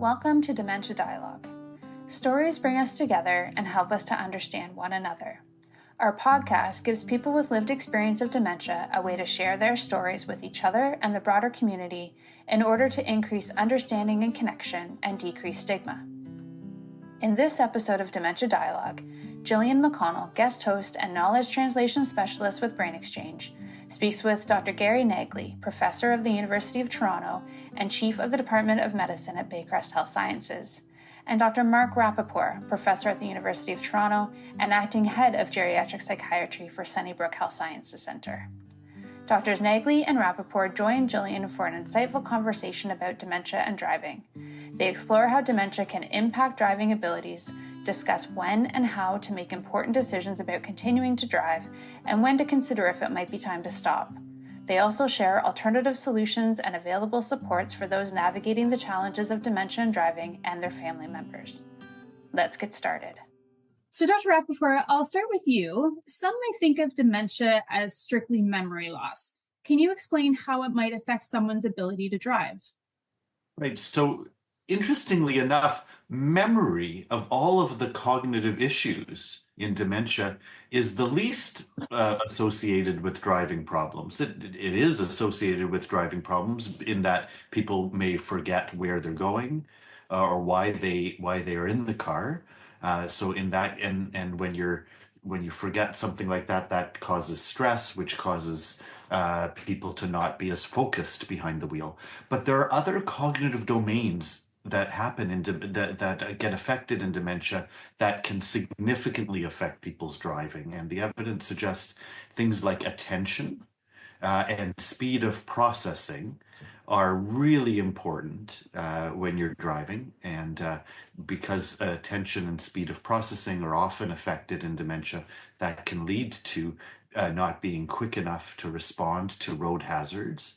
Welcome to Dementia Dialogue. Stories bring us together and help us to understand one another. Our podcast gives people with lived experience of dementia a way to share their stories with each other and the broader community in order to increase understanding and connection and decrease stigma. In this episode of Dementia Dialogue, Jillian McConnell, guest host and knowledge translation specialist with brainXchange, speaks with Dr. Drs Naglie, Professor of the University of Toronto and Chief of the Department of Medicine at Baycrest Health Sciences, and Dr. Rapaport, Professor at the University of Toronto and Acting Head of Geriatric Psychiatry for Sunnybrook Health Sciences Centre. Drs Naglie and Rapaport join Jillian for an insightful conversation about dementia and driving. They explore how dementia can impact driving abilities, discuss when and how to make important decisions about continuing to drive, and when to consider if it might be time to stop. They also share alternative solutions and available supports for those navigating the challenges of dementia and driving and their family members. Let's get started. So, Dr. Rapaport, I'll start with you. Some may think of dementia as strictly memory loss. Can you explain how it might affect someone's ability to drive? Right. So, interestingly enough, memory of all of the cognitive issues in dementia is the least associated with driving problems. It is associated with driving problems in that people may forget where they're going or why they are in the car. So in that, and when you forget something like that, that causes stress, which causes people to not be as focused behind the wheel. But there are other cognitive domains that happen that get affected in dementia that can significantly affect people's driving. And the evidence suggests things like attention and speed of processing are really important when you're driving. And because attention and speed of processing are often affected in dementia, that can lead to not being quick enough to respond to road hazards.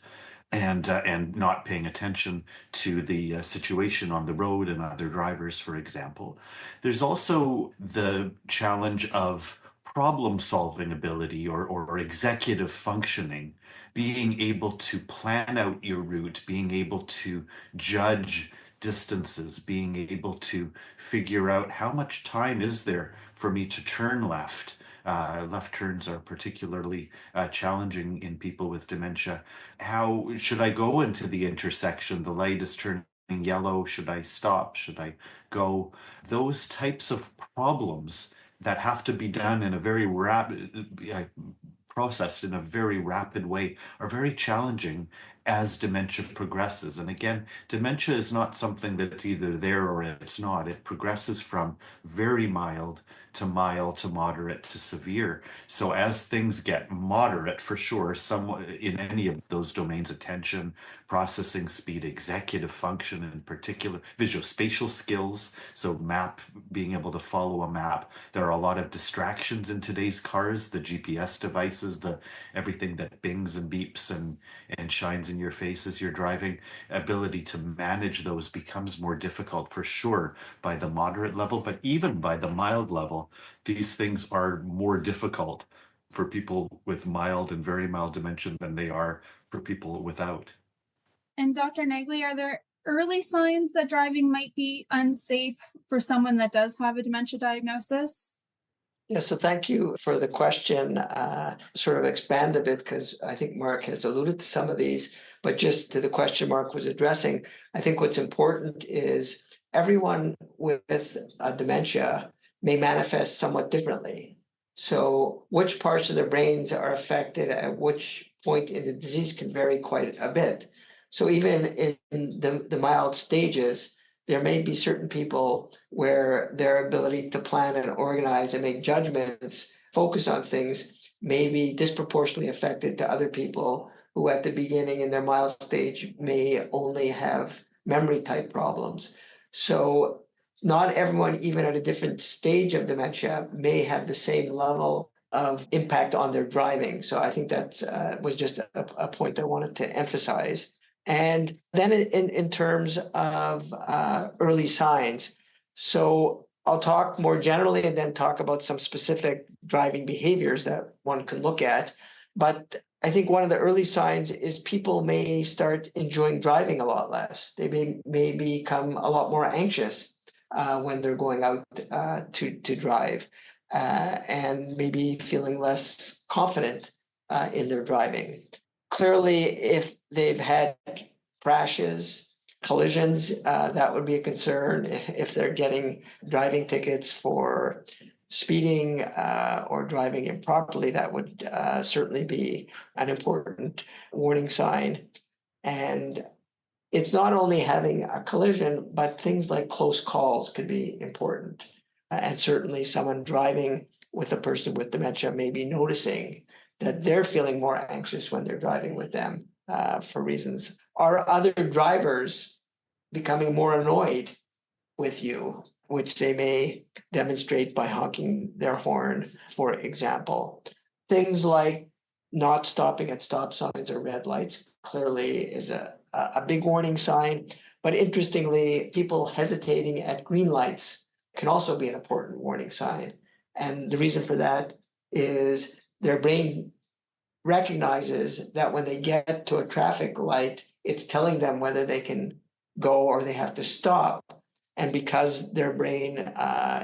And not paying attention to the situation on the road and other drivers, for example. There's also the challenge of problem-solving ability or executive functioning, being able to plan out your route, being able to judge distances, being able to figure out how much time is there for me to turn left. Left turns are particularly challenging in people with dementia. How should I go into the intersection? The light is turning yellow. Should I stop? Should I go? Those types of problems that have to be done in a very processed in a very rapid way are very challenging as dementia progresses. And again, dementia is not something that's either there or it's not. It progresses from very mild to moderate to severe. So as things get moderate, for sure, somewhat in any of those domains, attention, processing speed, executive function in particular, visuospatial skills, so being able to follow a map. There are a lot of distractions in today's cars, the GPS devices, everything that bings and beeps and shines in your face as you're driving. Ability to manage those becomes more difficult for sure by the moderate level, but even by the mild level, these things are more difficult for people with mild and very mild dementia than they are for people without. And Dr. Naglie, are there early signs that driving might be unsafe for someone that does have a dementia diagnosis? Yeah, so thank you for the question. Sort of expand a bit because I think Mark has alluded to some of these, but just to the question Mark was addressing, I think what's important is everyone with dementia may manifest somewhat differently. So which parts of their brains are affected at which point in the disease can vary quite a bit. So even in the mild stages, there may be certain people where their ability to plan and organize and make judgments, focus on things, may be disproportionately affected to other people who at the beginning in their mild stage may only have memory type problems. So not everyone, even at a different stage of dementia, may have the same level of impact on their driving. So I think that was just a point I wanted to emphasize. And then in terms of early signs, so I'll talk more generally and then talk about some specific driving behaviors that one can look at. But I think one of the early signs is people may start enjoying driving a lot less. They may become a lot more anxious when they're going out to drive, and maybe feeling less confident in their driving. Clearly, if they've had crashes, collisions, that would be a concern. If they're getting driving tickets for speeding or driving improperly, that would certainly be an important warning sign. And it's not only having a collision, but things like close calls could be important. And certainly someone driving with a person with dementia may be noticing that they're feeling more anxious when they're driving with them for reasons. Are other drivers becoming more annoyed with you, which they may demonstrate by honking their horn, for example? Things like not stopping at stop signs or red lights clearly is a big warning sign. But interestingly, people hesitating at green lights can also be an important warning sign. And the reason for that is their brain recognizes that when they get to a traffic light, it's telling them whether they can go or they have to stop. And because their brain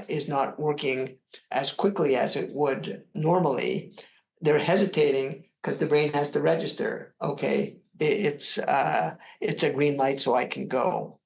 is not working as quickly as it would normally, they're hesitating because the brain has to register, okay, it's a green light, so I can go.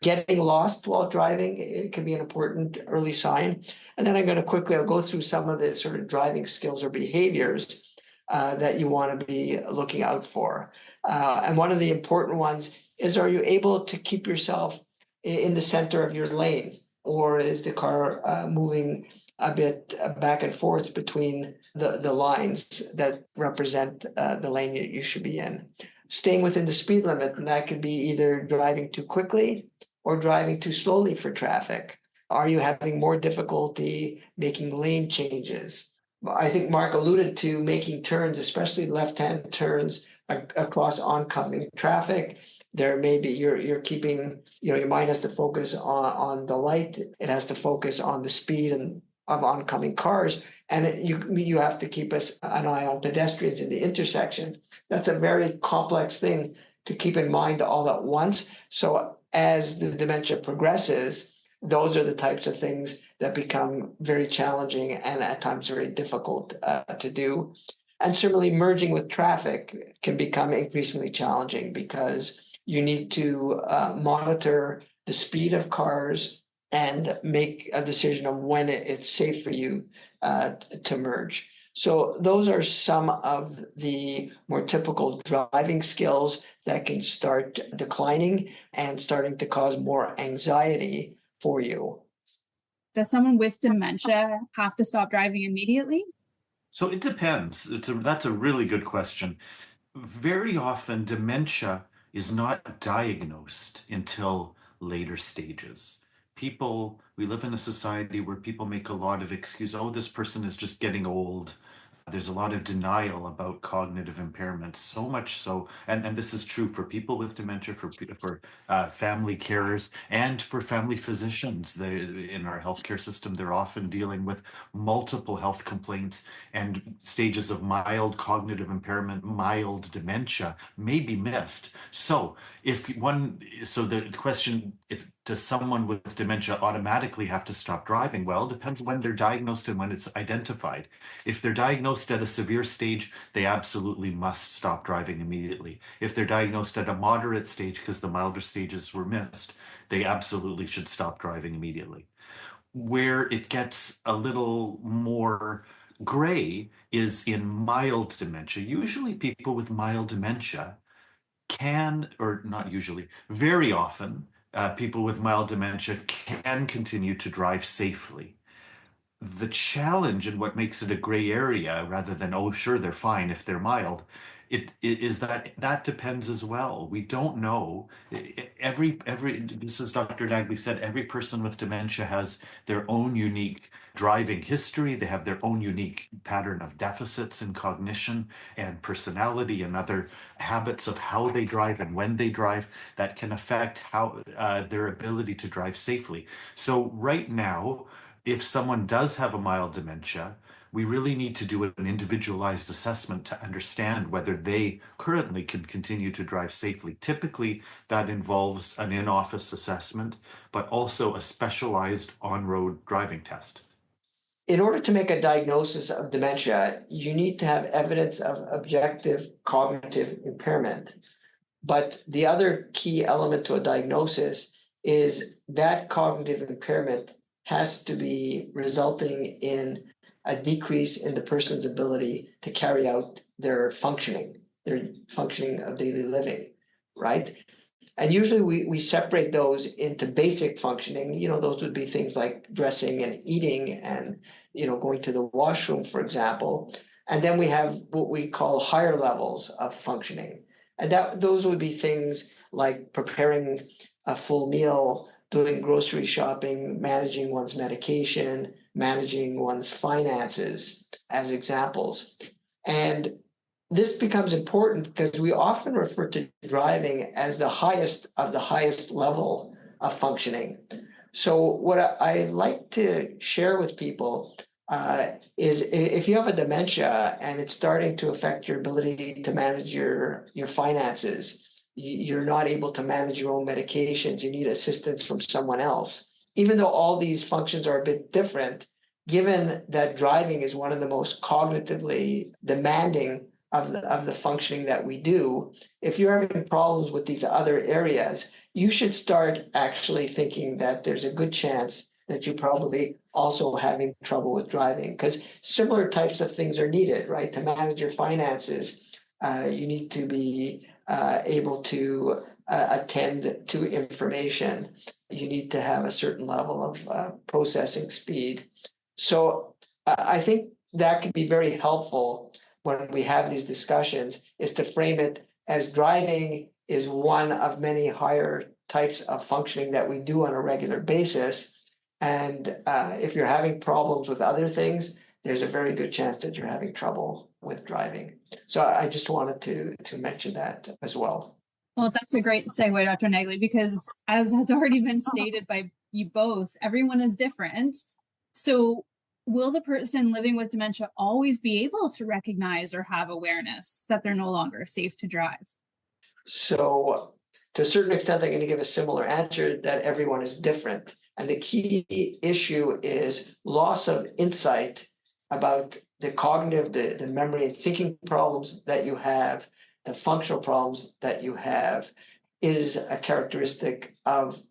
Getting lost while driving, it can be an important early sign. And then I'll go through some of the sort of driving skills or behaviors that you want to be looking out for. And one of the important ones is, are you able to keep yourself in the center of your lane, or is the car moving a bit back and forth between the lines that represent the lane you should be in? Staying within the speed limit, and that could be either driving too quickly or driving too slowly for traffic. Are you having more difficulty making lane changes? I think Mark alluded to making turns, especially left-hand turns across oncoming traffic. There may be you're keeping, your mind has to focus on the light. It has to focus on the speed of oncoming cars, and you have to keep an eye on pedestrians in the intersection. That's a very complex thing to keep in mind all at once. So as the dementia progresses, those are the types of things that become very challenging and at times very difficult to do. And certainly merging with traffic can become increasingly challenging because you need to monitor the speed of cars and make a decision on when it's safe for you to merge. So those are some of the more typical driving skills that can start declining and starting to cause more anxiety for you. Does someone with dementia have to stop driving immediately? So it depends. That's a really good question. Very often, dementia is not diagnosed until later stages. We live in a society where people make a lot of excuses. Oh, this person is just getting old. There's a lot of denial about cognitive impairment, so much so, and this is true for people with dementia, for family carers, and for family physicians. In our healthcare system, they're often dealing with multiple health complaints, and stages of mild cognitive impairment, mild dementia may be missed. So the question, does someone with dementia automatically have to stop driving? Well, it depends when they're diagnosed and when it's identified. If they're diagnosed at a severe stage, they absolutely must stop driving immediately. If they're diagnosed at a moderate stage because the milder stages were missed, they absolutely should stop driving immediately. Where it gets a little more gray is in mild dementia. Usually people with mild dementia very often, people with mild dementia can continue to drive safely. The challenge and what makes it a gray area rather than, oh, sure, they're fine if they're mild, it is that depends as well. We don't know. This is Dr. Naglie said, every person with dementia has their own unique driving history. They have their own unique pattern of deficits in cognition and personality and other habits of how they drive and when they drive that can affect how their ability to drive safely. So right now, if someone does have a mild dementia, we really need to do an individualized assessment to understand whether they currently can continue to drive safely. Typically, that involves an in-office assessment, but also a specialized on-road driving test. In order to make a diagnosis of dementia, you need to have evidence of objective cognitive impairment. But the other key element to a diagnosis is that cognitive impairment has to be resulting in a decrease in the person's ability to carry out their functioning of daily living, right? And usually we separate those into basic functioning. Those would be things like dressing and eating and, going to the washroom, for example. And then we have what we call higher levels of functioning. And those would be things like preparing a full meal, doing grocery shopping, managing one's medication, managing one's finances as examples. And this becomes important because we often refer to driving as the highest level of functioning. So what I like to share with people is if you have a dementia and it's starting to affect your ability to manage your finances, you're not able to manage your own medications, you need assistance from someone else. Even though all these functions are a bit different, given that driving is one of the most cognitively demanding of the functioning that we do, if you're having problems with these other areas, you should start actually thinking that there's a good chance that you're probably also having trouble with driving, because similar types of things are needed, right? To manage your finances, you need to be able to attend to information. You need to have a certain level of processing speed. So I think that can be very helpful when we have these discussions, is to frame it as driving is one of many higher types of functioning that we do on a regular basis. And if you're having problems with other things, there's a very good chance that you're having trouble with driving. So I just wanted to mention that as well. Well, that's a great segue, Dr. Naglie, because as has already been stated by you both, everyone is different. So will the person living with dementia always be able to recognize or have awareness that they're no longer safe to drive? So to a certain extent, I'm going to give a similar answer that everyone is different. And the key issue is loss of insight about the cognitive, the memory and thinking problems that you have, the functional problems that you have, is a characteristic of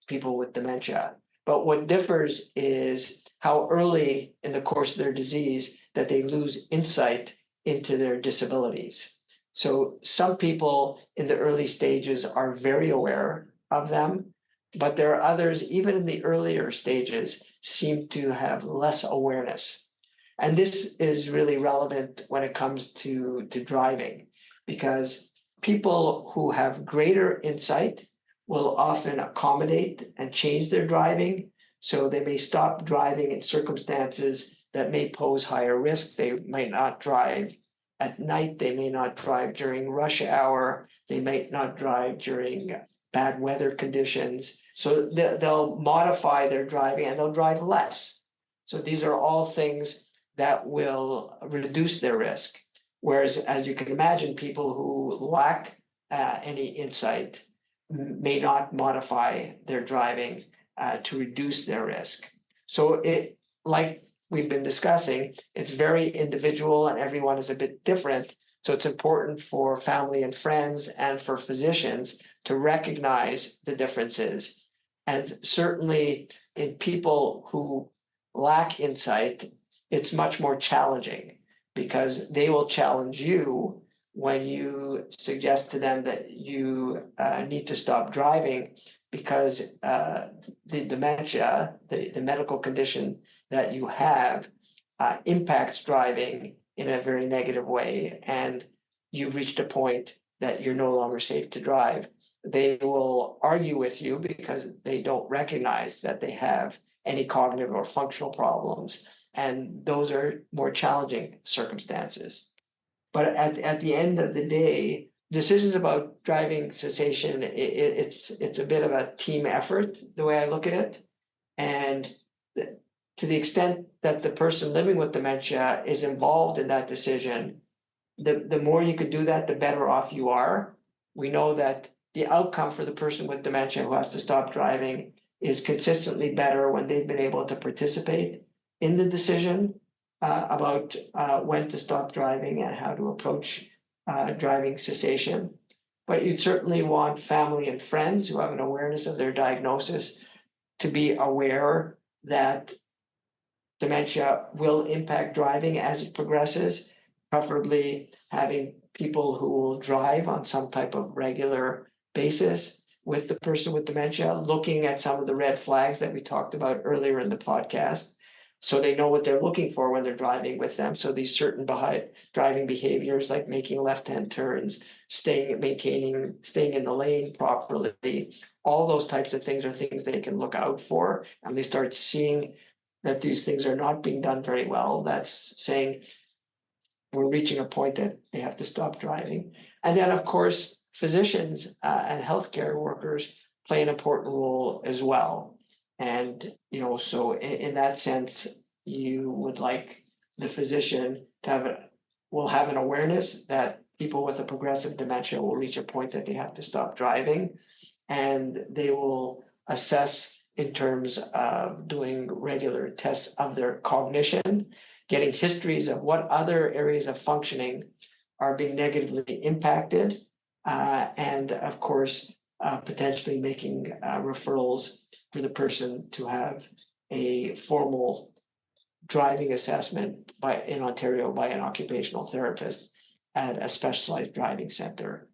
people with dementia. But what differs is how early in the course of their disease that they lose insight into their disabilities. So some people in the early stages are very aware of them, but there are others, even in the earlier stages, seem to have less awareness. And this is really relevant when it comes to driving, because people who have greater insight will often accommodate and change their driving. So they may stop driving in circumstances that may pose higher risk. They might not drive at night. They may not drive during rush hour. They might not drive during bad weather conditions. So they'll modify their driving and they'll drive less. So these are all things that will reduce their risk. Whereas, as you can imagine, people who lack any insight may not modify their driving to reduce their risk. So like we've been discussing, it's very individual and everyone is a bit different. So it's important for family and friends and for physicians to recognize the differences. And certainly in people who lack insight, it's much more challenging because they will challenge you when you suggest to them that you need to stop driving because the dementia, the medical condition that you have impacts driving in a very negative way, and you've reached a point that you're no longer safe to drive. They will argue with you because they don't recognize that they have any cognitive or functional problems, and those are more challenging circumstances. But at the end of the day, decisions about driving cessation, it's a bit of a team effort, the way I look at it. And to the extent that the person living with dementia is involved in that decision, the more you could do that, the better off you are. We know that the outcome for the person with dementia who has to stop driving is consistently better when they've been able to participate in the decision about when to stop driving and how to approach driving cessation. But you'd certainly want family and friends who have an awareness of their diagnosis to be aware that dementia will impact driving as it progresses, preferably having people who will drive on some type of regular basis with the person with dementia, looking at some of the red flags that we talked about earlier in the podcast, so they know what they're looking for when they're driving with them. So these certain driving behaviors like making left-hand turns, staying in the lane properly, all those types of things are things they can look out for, and they start seeing that these things are not being done very well. That's saying we're reaching a point that they have to stop driving. And then, of course, physicians and healthcare workers play an important role as well. And, so in that sense, you would like the physician to will have an awareness that people with a progressive dementia will reach a point that they have to stop driving, and they will assess in terms of doing regular tests of their cognition, getting histories of what other areas of functioning are being negatively impacted, and of course, potentially making referrals for the person to have a formal driving assessment in Ontario by an occupational therapist at a specialized driving center.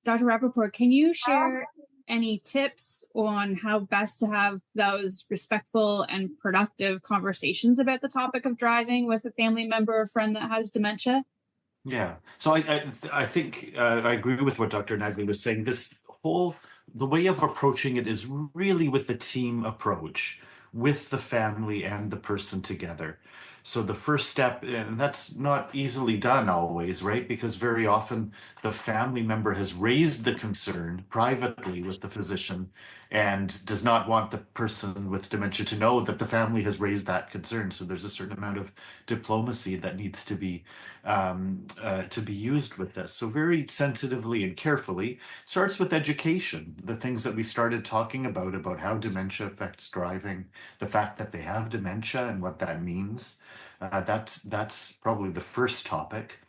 Dr. Rapaport, can you share any tips on how best to have those respectful and productive conversations about the topic of driving with a family member or friend that has dementia? Yeah, so I think I agree with what Dr. Naglie was saying. The way of approaching it is really with the team approach, with the family and the person together. So the first step, and that's not easily done always, right? Because very often the family member has raised the concern privately with the physician and does not want the person with dementia to know that the family has raised that concern. So there's a certain amount of diplomacy that needs to be used with this. So very sensitively and carefully. Starts with education, the things that we started talking about how dementia affects driving, the fact that they have dementia and what that means. That's probably the first topic.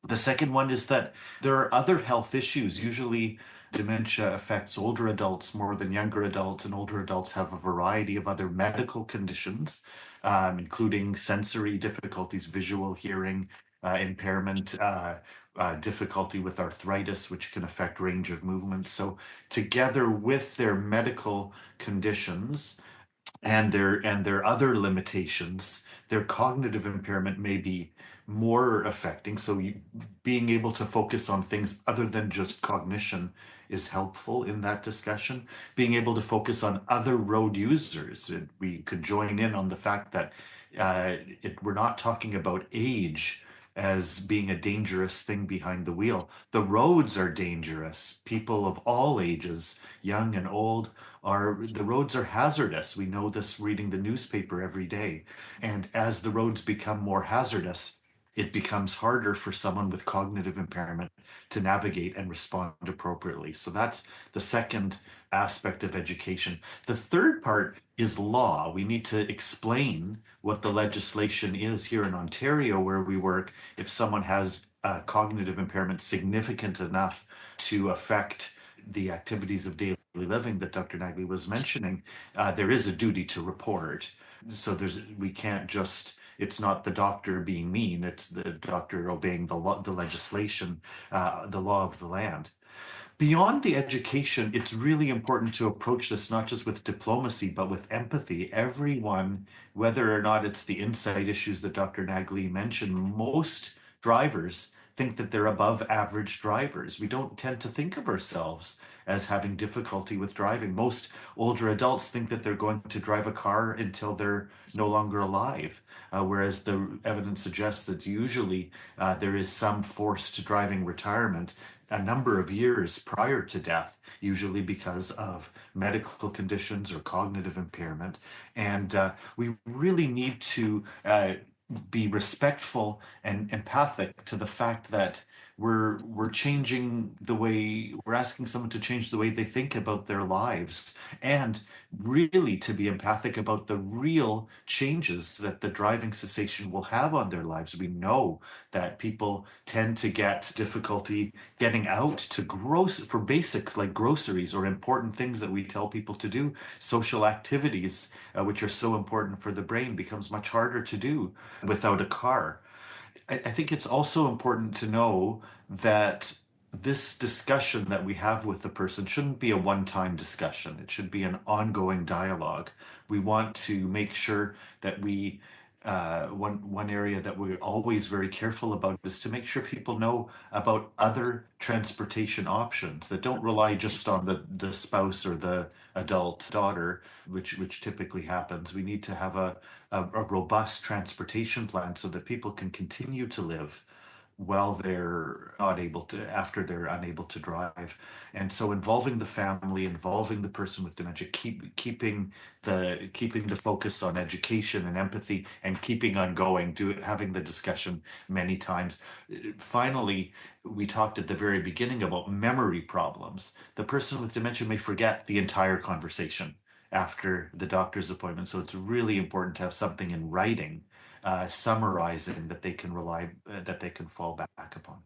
The second one is that there are other health issues. Usually dementia affects older adults more than younger adults, and older adults have a variety of other medical conditions, including sensory difficulties, visual, hearing, impairment, difficulty with arthritis, which can affect range of movement. So together with their medical conditions and their other limitations, their cognitive impairment may be more affecting. So being able to focus on things other than just cognition is helpful in that discussion. Being able to focus on other road users. We could join in on the fact that we're not talking about age as being a dangerous thing behind the wheel. The roads are dangerous. People of all ages, young and old, the roads are hazardous. We know this reading the newspaper every day. And as the roads become more hazardous, it becomes harder for someone with cognitive impairment to navigate and respond appropriately. So that's the second aspect of education. The third part is law. We need to explain what the legislation is here in Ontario where we work. If someone has cognitive impairment significant enough to affect the activities of daily living that Dr. Naglie was mentioning, there is a duty to report. So we can't just, it's not the doctor being mean, it's the doctor obeying the legislation, the law of the land. Beyond the education, it's really important to approach this not just with diplomacy, but with empathy. Everyone, whether or not it's the insight issues that Dr. Naglie mentioned, most drivers think that they're above average drivers. We don't tend to think of ourselves as having difficulty with driving. Most older adults think that they're going to drive a car until they're no longer alive, whereas the evidence suggests that usually there is some forced driving retirement a number of years prior to death, usually because of medical conditions or cognitive impairment. And we really need to be respectful and empathic to the fact that we're changing the way we're asking someone to change the way they think about their lives, and really to be empathic about the real changes that the driving cessation will have on their lives. We know that people tend to get difficulty getting out to for basics like groceries or important things that we tell people to do. Social activities, which are so important for the brain, becomes much harder to do without a car. I think it's also important to know that this discussion that we have with the person shouldn't be a one-time discussion. It should be an ongoing dialogue. We want to make sure that one area that we're always very careful about is to make sure people know about other transportation options that don't rely just on the spouse or the adult daughter, which typically happens. We need to have a robust transportation plan so that people can continue to live while they're not able to, after they're unable to drive. And so involving the family, involving the person with dementia, keeping the focus on education and empathy, and keeping on going, having the discussion many times. Finally, we talked at the very beginning about memory problems. The person with dementia may forget the entire conversation after the doctor's appointment. So it's really important to have something in writing summarizing that they can fall back upon.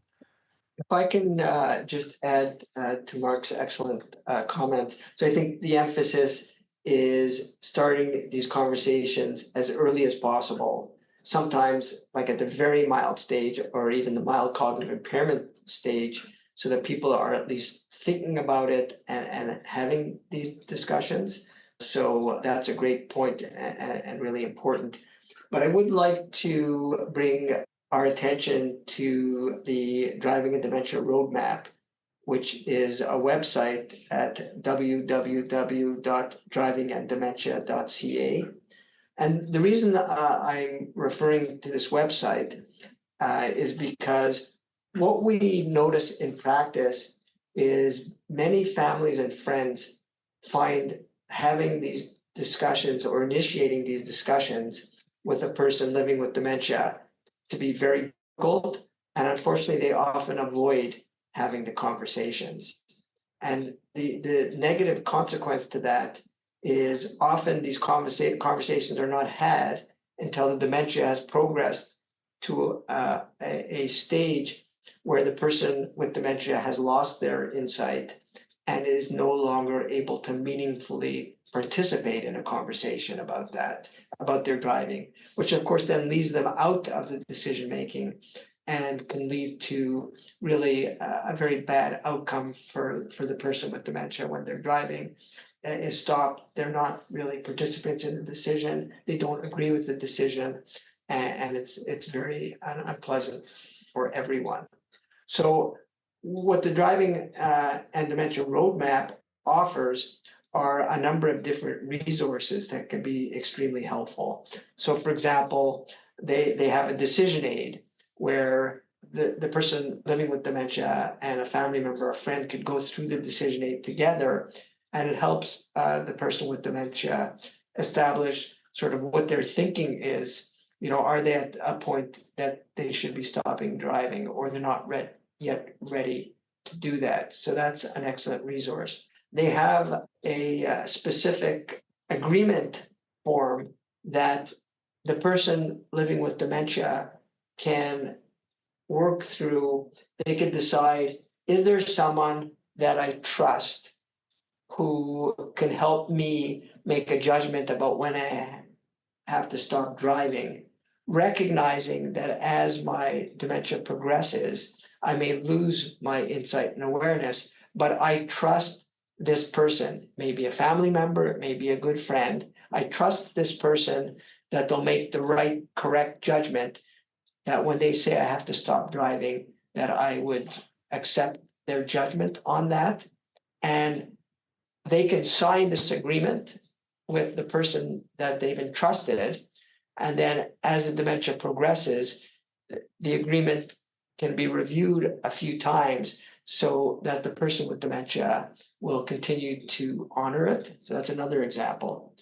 If I can just add to Mark's excellent comments. So I think the emphasis is starting these conversations as early as possible, sometimes like at the very mild stage or even the mild cognitive impairment stage, so that people are at least thinking about it and having these discussions. So that's a great point and really important. But I would like to bring our attention to the Driving and Dementia Roadmap, which is a website at www.drivinganddementia.ca. And the reason I'm referring to this website is because what we notice in practice is many families and friends find having these discussions or initiating these discussions with a person living with dementia to be very difficult, and unfortunately they often avoid having the conversations. And the negative consequence to that is often these conversations are not had until the dementia has progressed to a stage where the person with dementia has lost their insight and is no longer able to meaningfully participate in a conversation about their driving, which of course then leaves them out of the decision making and can lead to really a very bad outcome for the person with dementia when they're driving. Is stopped, they're not really participants in the decision, they don't agree with the decision, and it's very unpleasant for everyone. So what the Driving and Dementia Roadmap offers are a number of different resources that can be extremely helpful. So for example, they have a decision aid where the person living with dementia and a family member or friend could go through the decision aid together, and it helps the person with dementia establish sort of what their thinking is. Are they at a point that they should be stopping driving, or they're not yet ready to do that? So that's an excellent resource. They have a specific agreement form that the person living with dementia can work through. They can decide, is there someone that I trust who can help me make a judgment about when I have to stop driving, recognizing that as my dementia progresses, I may lose my insight and awareness, but I trust this person, maybe a family member, it may be a good friend. I trust this person that they'll make the right, correct judgment, that when they say I have to stop driving, that I would accept their judgment on that. And they can sign this agreement with the person that they've entrusted. And then as the dementia progresses, the agreement can be reviewed a few times so that the person with dementia will continue to honor it. So that's another example.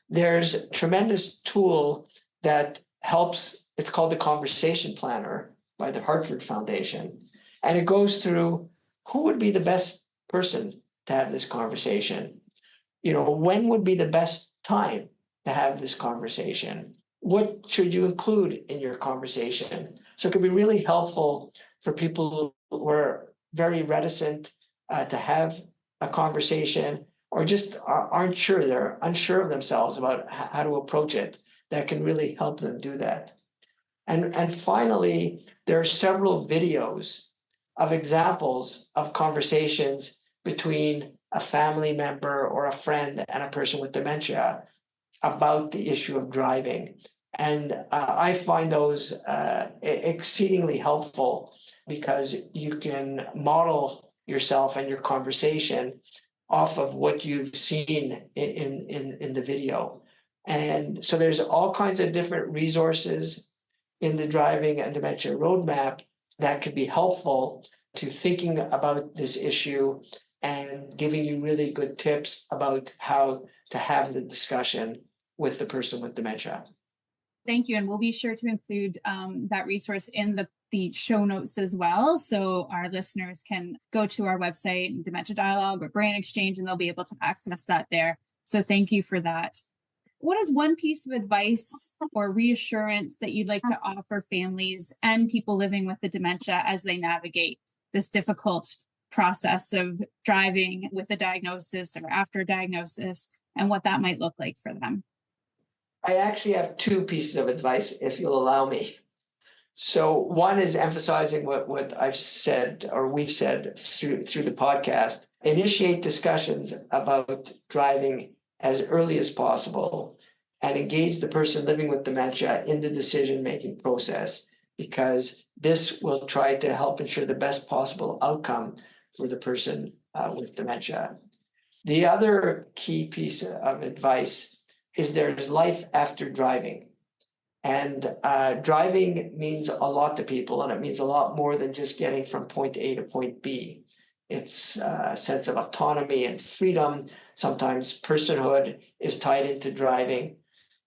There's a tremendous tool that helps. It's called the Conversation Planner by the Hartford Foundation. And it goes through who would be the best person to have this conversation. When would be the best time to have this conversation? What should you include in your conversation? So it can be really helpful for people who are very reticent to have a conversation, or just aren't sure, they're unsure of themselves about how to approach it. That can really help them do that. And finally, there are several videos of examples of conversations between a family member or a friend and a person with dementia about the issue of driving. And I find those exceedingly helpful because you can model yourself and your conversation off of what you've seen in the video. And so there's all kinds of different resources in the Driving and Dementia Roadmap that could be helpful to thinking about this issue and giving you really good tips about how to have the discussion with the person with dementia. Thank you. And we'll be sure to include that resource in the show notes as well. So our listeners can go to our website, Dementia Dialogue or brainXchange, and they'll be able to access that there. So thank you for that. What is one piece of advice or reassurance that you'd like to offer families and people living with the dementia as they navigate this difficult process of driving with a diagnosis or after a diagnosis, and what that might look like for them? I actually have two pieces of advice, if you'll allow me. So one is emphasizing what I've said, or we've said through the podcast. Initiate discussions about driving as early as possible and engage the person living with dementia in the decision-making process, because this will try to help ensure the best possible outcome for the person with dementia. The other key piece of advice is there's life after driving. And driving means a lot to people, and it means a lot more than just getting from point A to point B. It's a sense of autonomy and freedom. Sometimes personhood is tied into driving,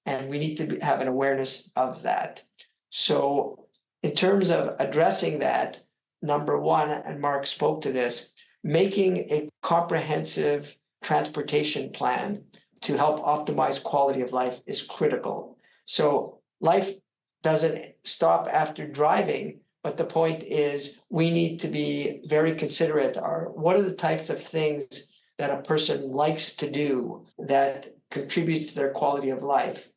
and we need to have an awareness of that. So in terms of addressing that, number one, and Mark spoke to this, making a comprehensive transportation plan to help optimize quality of life is critical. So life doesn't stop after driving, but the point is we need to be very considerate. What are the types of things that a person likes to do that contributes to their quality of life?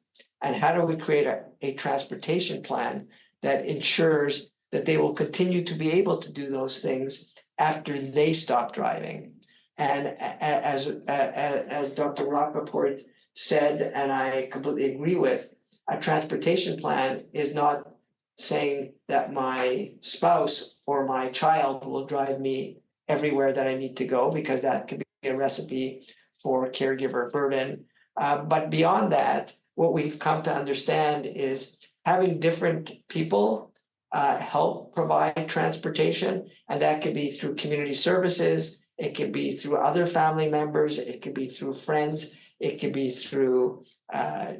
And how do we create a transportation plan that ensures that they will continue to be able to do those things after they stop driving? And as Dr. Rapaport said, and I completely agree with, a transportation plan is not saying that my spouse or my child will drive me everywhere that I need to go, because that could be a recipe for caregiver burden. But beyond that, what we've come to understand is having different people help provide transportation, and that could be through community services, it could be through other family members, it could be through friends, it could be through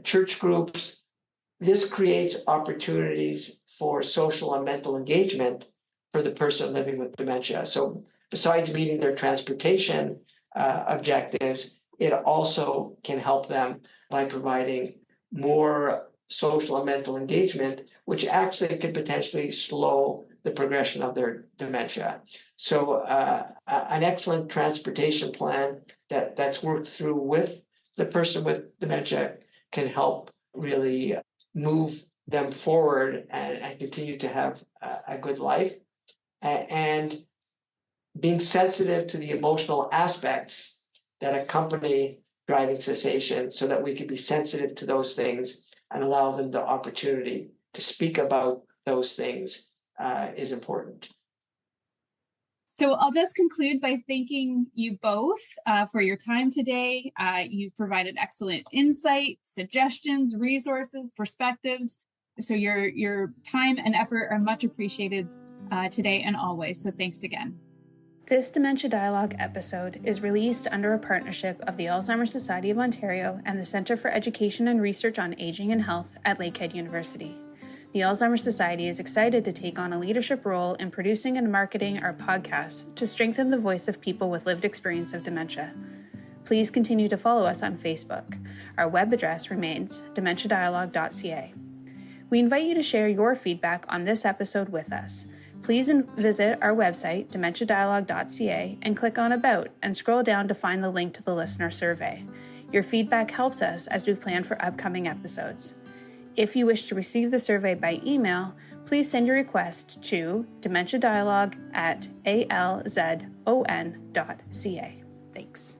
church groups. This creates opportunities for social and mental engagement for the person living with dementia. So besides meeting their transportation objectives, it also can help them by providing more social and mental engagement, which actually could potentially slow the progression of their dementia. So an excellent transportation plan that's worked through with the person with dementia can help really move them forward and continue to have a good life. And being sensitive to the emotional aspects that accompany driving cessation, so that we can be sensitive to those things and allow them the opportunity to speak about those things is important. So I'll just conclude by thanking you both for your time today. You've provided excellent insight, suggestions, resources, perspectives. So your time and effort are much appreciated today and always. So thanks again. This Dementia Dialogue episode is released under a partnership of the Alzheimer's Society of Ontario and the Centre for Education and Research on Aging and Health at Lakehead University. The Alzheimer's Society is excited to take on a leadership role in producing and marketing our podcasts to strengthen the voice of people with lived experience of dementia. Please continue to follow us on Facebook. Our web address remains dementiadialogue.ca. We invite you to share your feedback on this episode with us. Please visit our website, dementiadialogue.ca, and click on About and scroll down to find the link to the listener survey. Your feedback helps us as we plan for upcoming episodes. If you wish to receive the survey by email, please send your request to dementiadialogue@alzon.ca. Thanks.